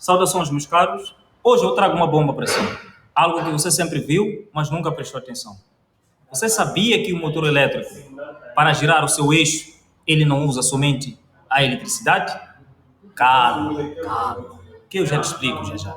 Saudações, meus caros. Hoje eu trago uma bomba para si. Algo que você sempre viu, mas nunca prestou atenção. Você sabia que o motor elétrico, para girar o seu eixo, ele não usa somente a eletricidade? Calma, calma, que eu já te explico já já.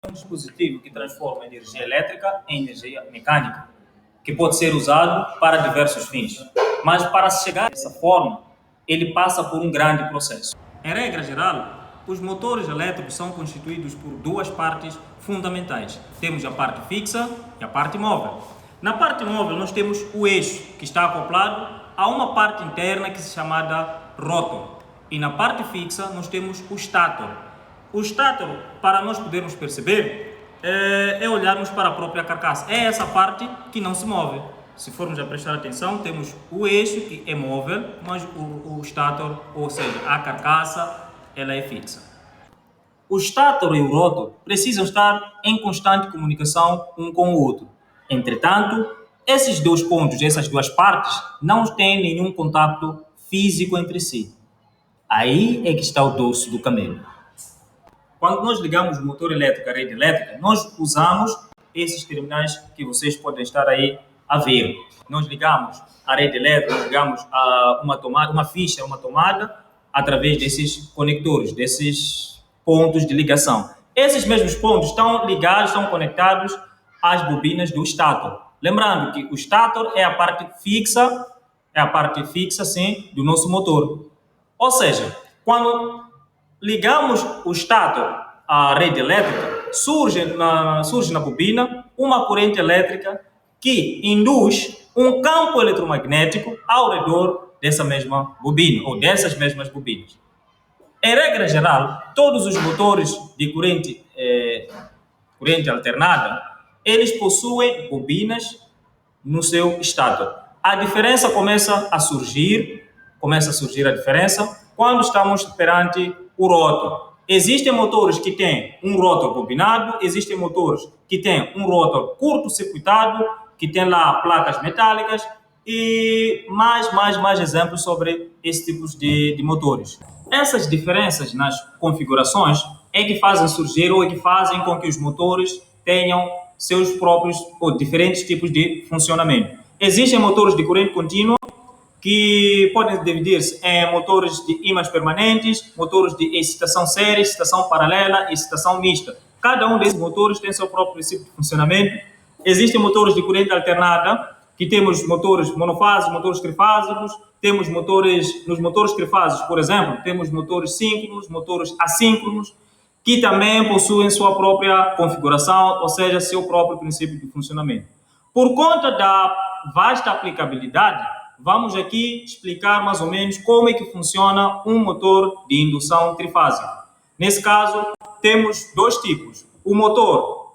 É um dispositivo que transforma energia elétrica em energia mecânica, que pode ser usado para diversos fins. Mas para chegar dessa forma, ele passa por um grande processo. Em regra geral, os motores elétricos são constituídos por duas partes fundamentais. Temos a parte fixa e a parte móvel. Na parte móvel, nós temos o eixo, que está acoplado a uma parte interna que se chama rotor. E na parte fixa, nós temos o stator. O stator, para nós podermos perceber, é olharmos para a própria carcaça. É essa parte que não se move. Se formos a prestar atenção, temos o eixo que é móvel, mas o stator, ou seja, a carcaça, ela é fixa. O stator e o rotor precisam estar em constante comunicação um com o outro. Entretanto, esses dois pontos, essas duas partes, não têm nenhum contato físico entre si. Aí é que está o dorso do camelo. Quando nós ligamos o motor elétrico à rede elétrica, nós usamos esses terminais que vocês podem estar aí a ver. Nós ligamos a rede elétrica, nós ligamos a uma tomada, uma ficha, uma tomada, através desses conectores, desses pontos de ligação. Esses mesmos pontos estão ligados, estão conectados às bobinas do stator. Lembrando que o stator é a parte fixa, sim, do nosso motor. Ou seja, quando ligamos o stator à rede elétrica, surge na bobina uma corrente elétrica que induz um campo eletromagnético ao redor dessa mesma bobina, ou dessas mesmas bobinas. Em regra geral, todos os motores de corrente alternada, eles possuem bobinas no seu stator. A diferença começa a surgir a diferença quando estamos perante o rotor. Existem motores que têm um rotor bobinado, existem motores que têm um rotor curto-circuitado, que tem lá placas metálicas e mais exemplos sobre esses tipos de motores. Essas diferenças nas configurações é que fazem surgir ou é que fazem com que os motores tenham seus próprios ou diferentes tipos de funcionamento. Existem motores de corrente contínua que podem dividir-se em motores de ímãs permanentes, motores de excitação séria, excitação paralela e excitação mista. Cada um desses motores tem seu próprio princípio de funcionamento. Existem motores de corrente alternada, que temos motores monofásicos, motores trifásicos, temos motores, nos motores trifásicos, por exemplo, temos motores síncronos, motores assíncronos, que também possuem sua própria configuração, ou seja, seu próprio princípio de funcionamento. Por conta da vasta aplicabilidade, vamos aqui explicar mais ou menos como é que funciona um motor de indução trifásica. Nesse caso, temos dois tipos, o motor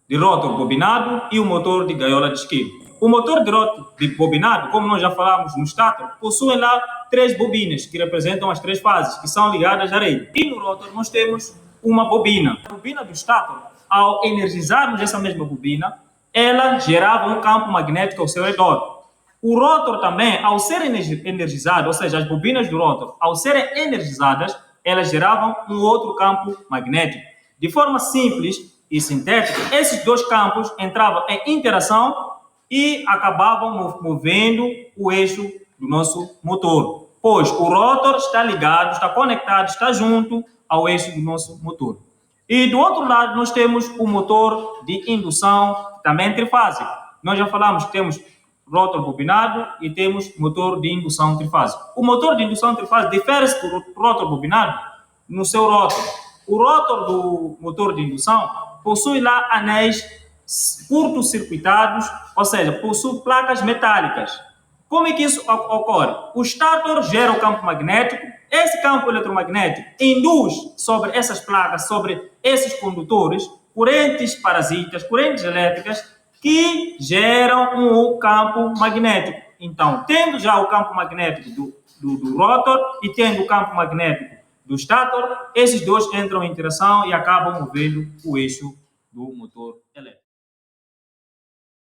de rotor bobinado e o motor de gaiola de esquilo. O motor de rotor bobinado, como nós já falamos no stator, possui lá três bobinas que representam as três fases, que são ligadas à rede. E no rotor nós temos uma bobina. A bobina do stator, ao energizarmos essa mesma bobina, ela gerava um campo magnético ao seu redor. O rotor também, ao ser energizado, ou seja, as bobinas do rotor, ao serem energizadas, elas geravam um outro campo magnético. De forma simples e sintética, esses dois campos entravam em interação e acabavam movendo o eixo do nosso motor, pois o rotor está ligado, está conectado, está junto ao eixo do nosso motor. E do outro lado nós temos o motor de indução, também trifásico. Nós já falamos que temos rotor bobinado e temos motor de indução trifásico. O motor de indução trifásico difere-se do rotor bobinado no seu rotor. O rotor do motor de indução possui lá anéis curto-circuitados, ou seja, possui placas metálicas. Como é que isso ocorre? O stator gera o campo magnético, esse campo eletromagnético induz sobre essas placas, sobre esses condutores, correntes parasitas, correntes elétricas, que geram um campo magnético. Então, tendo já o campo magnético do rotor e tendo o campo magnético do stator, esses dois entram em interação e acabam movendo o eixo do motor